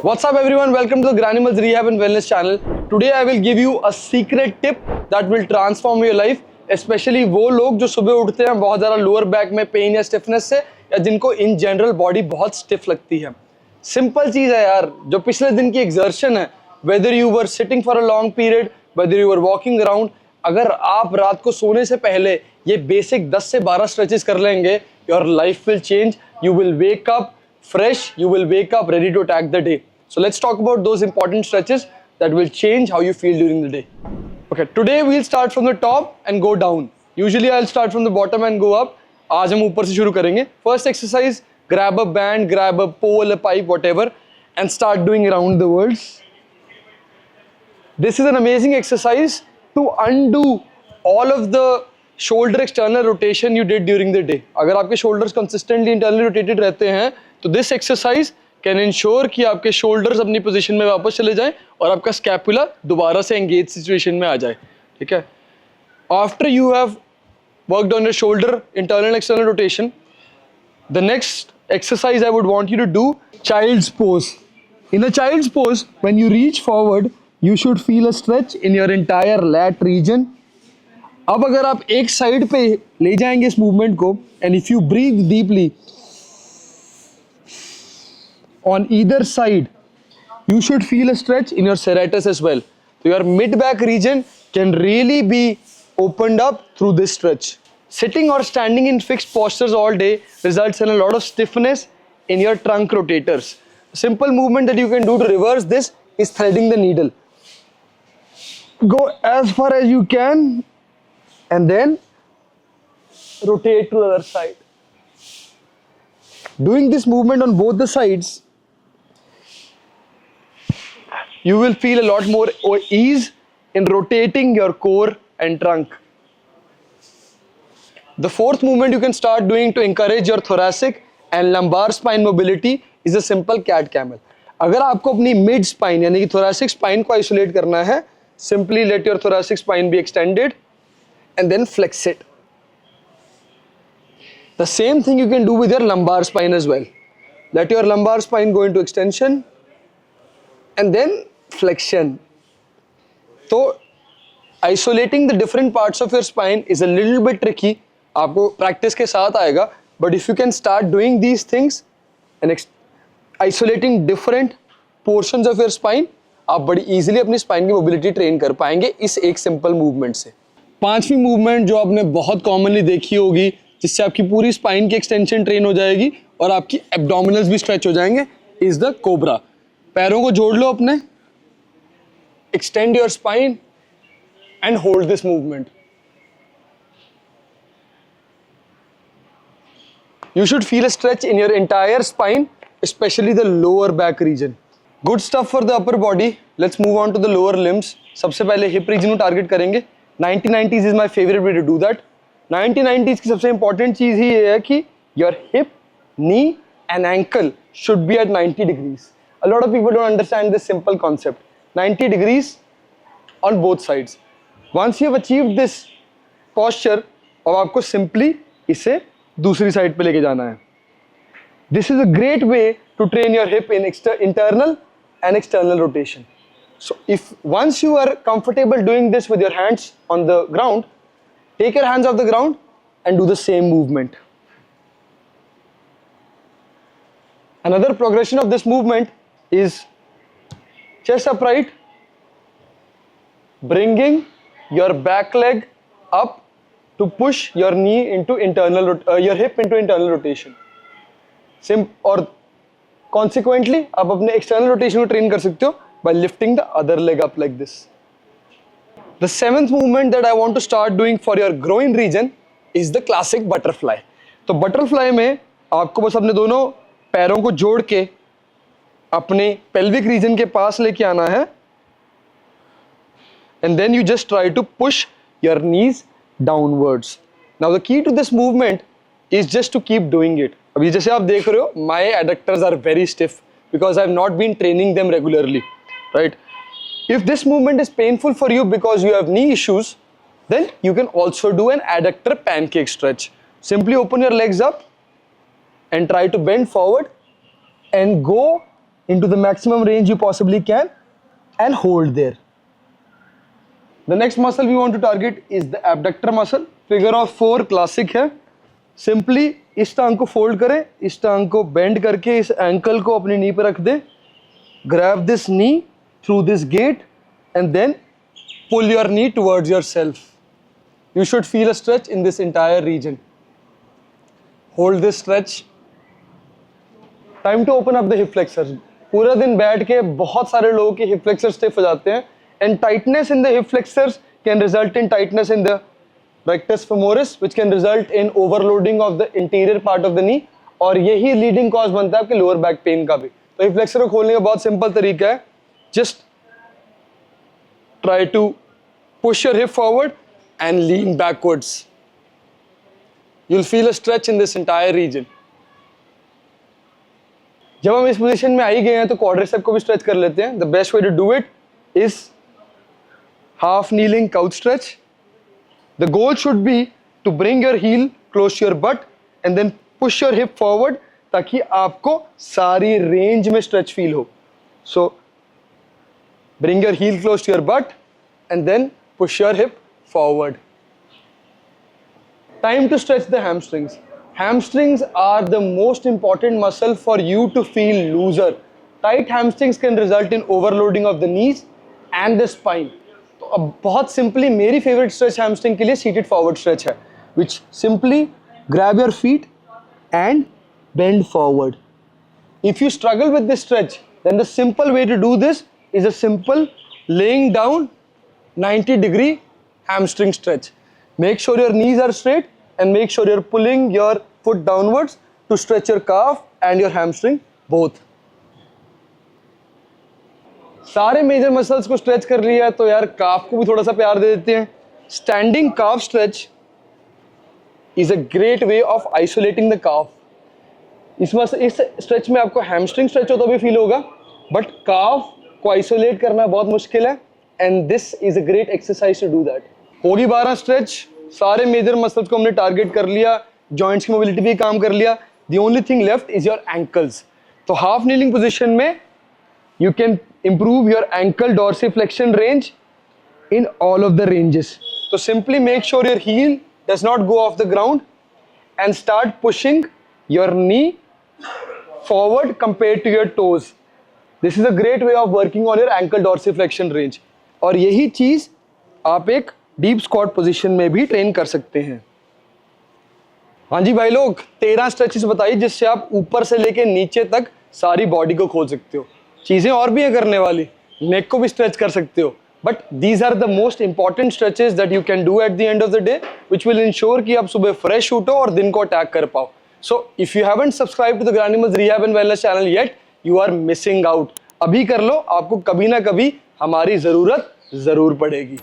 What's up everyone, welcome to the Granimals Rehab and Wellness channel. Today I will give you a secret tip that will transform your life, especially वो लोग जो सुबह उठते हैं बहुत ज़्यादा lower back में पेन या स्टिफनेस से, या जिनको इन जनरल बॉडी बहुत स्टिफ लगती है। सिंपल चीज़ है यार, जो पिछले दिन की एक्सर्शन है, whether you were sitting for a long period, whether you were walking around, अगर आप रात को सोने से पहले ये बेसिक 10 से 12 स्ट्रेचेस कर लेंगे, your life will change, you will wake up fresh, you will wake up ready to attack the day. So let's talk about those important stretches that will change how you feel during the day. Okay, today we'll start from the top and go down. Usually I'll start from the bottom and go up. आज हम ऊपर से शुरू करेंगे. First exercise, grab a band, grab a pole, a pipe, whatever, and start doing around the world. This is an amazing exercise to undo all of the shoulder external rotation you did during the day. अगर आपके shoulders consistently internally rotated रहते हैं, तो this exercise can ensure कि आपके shoulders अपनी position में वापस चले जाएं और आपका स्कैपुला दोबारा से एंगेज सिचुएशन में आ जाए। ठीक है, after you have worked on your shoulder internal external rotation, the next exercise I would want you to do child's pose. In a child's pose when you reach forward you should feel a stretch in your entire lat region. अब अगर आप एक side पे ले जाएंगे इस movement को, and if you breathe deeply on either side, you should feel a stretch in your serratus as well. So your mid-back region can really be opened up through this stretch. Sitting or standing in fixed postures all day results in a lot of stiffness in your trunk rotators. A simple movement that you can do to reverse this is threading the needle. Go as far as you can and then rotate to the other side. Doing this movement on both the sides, you will feel a lot more ease in rotating your core and trunk. The fourth movement you can start doing to encourage your thoracic and lumbar spine mobility is a simple cat camel. अगर आपको अपनी mid spine यानी कि thoracic spine को isolate करना है, simply let your thoracic spine be extended and then flex it. The same thing you can do with your lumbar spine as well. Let your lumbar spine go into extension and then flexion. So isolating the different parts of your spine is a little bit tricky. आपको practice के साथ आएगा, but if you can start doing these things and isolating different portions of your spine, आप बड़ी easily अपनी spine की mobility train कर पाएंगे इस एक simple movement से. पांचवी movement जो आपने बहुत commonly देखी होगी, जिससे आपकी पूरी spine की extension train हो जाएगी और आपकी abdominals भी stretch हो जाएंगे, is the cobra. पैरों को जोड़ लो अपने, extend your spine and hold this movement. You should feel a stretch in your entire spine, especially the lower back region. Good stuff for the upper body. Let's move on to the lower limbs. सबसे पहले hip region को target करेंगे. 90-90s is my favorite way to do that. 90-90s की सबसे important चीज़ ही ये है कि your hip, knee and ankle should be at 90 degrees. A lot of people don't understand this simple concept. 90 degrees on both sides. Once you have achieved this posture, अब आपको simply इसे दूसरी side पे लेके जाना है. This is a great way to train your hip in internal and external rotation. So if once you are comfortable doing this with your hands on the ground, take your hands off the ground and do the same movement. Another progression of this movement is chest upright, bringing your back leg up to push your knee into your hip into internal rotation. और consequently आप अपने external rotation को train कर सकते हो by lifting the other leg up like this. The seventh movement that I want to start doing for your groin region is the classic butterfly. तो butterfly में आपको बस अपने दोनों पैरों को जोड़ के अपने pelvic region के पास लेके आना है, and then you just try to push your knees downwards. Now the key to this movement is just to keep doing it. अभी जैसे आप देख रहे हो, my adductors are very stiff because I have not been training them regularly, right? If this movement is painful for you because you have knee issues, then you can also do an adductor pancake stretch. Simply open your legs up and try to bend forward and go into the maximum range you possibly can and hold there. The next muscle we want to target is the abductor muscle. Figure of 4 classic है. Simply इस टांग को fold करें, इस टांग को bend करके इस ankle को अपनी knee पे रख दें. Grab this knee through this gate and then pull your knee towards yourself. You should feel a stretch in this entire region. Hold this stretch. Time to open up the hip flexors. पूरा दिन बैठ के बहुत सारे लोगों के hip flexors stiff हो जाते हैं and tightness in the hip flexors can result in tightness in the rectus femoris which can result in overloading of the interior part of the knee और यही leading cause बनता है आपके lower back pain का भी. तो hip flexor को खोलने का बहुत simple तरीका है. Just try to push your hip forward and lean backwards. You'll feel a stretch in this entire region. जब हम इस पोजीशन में आ ही गए हैं तो quadricep को भी stretch कर लेते हैं. The best way to do it is half kneeling couch stretch. The goal should be to bring your heel close to your butt and then push your hip forward ताकि आपको सारी range में stretch feel हो. So bring your heel close to your butt and then push your hip forward. Time to stretch the hamstrings. Hamstrings are the most important muscle for you to feel looser. Tight hamstrings can result in overloading of the knees and the spine. तो अब बहुत simply मेरी favorite stretch hamstring के लिए seated forward stretch है, which simply grab your feet and bend forward. If you struggle with this stretch, then the simple way to do this is a simple laying down 90-degree hamstring stretch. Make sure your knees are straight and make sure you're pulling your foot downwards to stretch your calf and your hamstring both. सारे major muscles को stretch कर लिया तो यार काफ को भी थोड़ा सा प्यार दे देते हैं. Standing calf stretch is a great way of isolating the काफ. इस स्ट्रेच में आपको हैमस्ट्रिंग स्ट्रेच हो तो भी फील होगा, बट काफ को आइसोलेट करना बहुत मुश्किल है and this is a great exercise to do that. होगी 12 स्ट्रेच. सारे मेजर मसल्स को हमने टारगेट कर लिया, जॉइंट्स की मोबिलिटी भी काम कर लिया. The only thing left is your ankles. तो हाफ नीलिंग पोजीशन में you can improve your ankle dorsiflexion range in all of the ranges. So simply make sure your heel does not go off the ground and start pushing your knee forward compared to your toes. This is a great way of working on your ankle dorsiflexion range. और यही चीज आप एक deep squat position में भी train कर सकते हैं. हाँ जी भाई लोग, 13 स्ट्रेचेस बताइए जिससे आप ऊपर से लेके नीचे तक सारी बॉडी को खोल सकते हो. चीजें और भी है करने वाली, नेक को भी स्ट्रेच कर सकते हो, but these are the most important stretches that you can do at the end of the day which will ensure कि आप सुबह फ्रेश उठो और दिन को अटैक कर पाओ. So if you haven't subscribe to the Granimals rehab and wellness channel yet, you are missing out. अभी कर लो, आपको कभी ना कभी हमारी जरूरत जरूर पड़ेगी.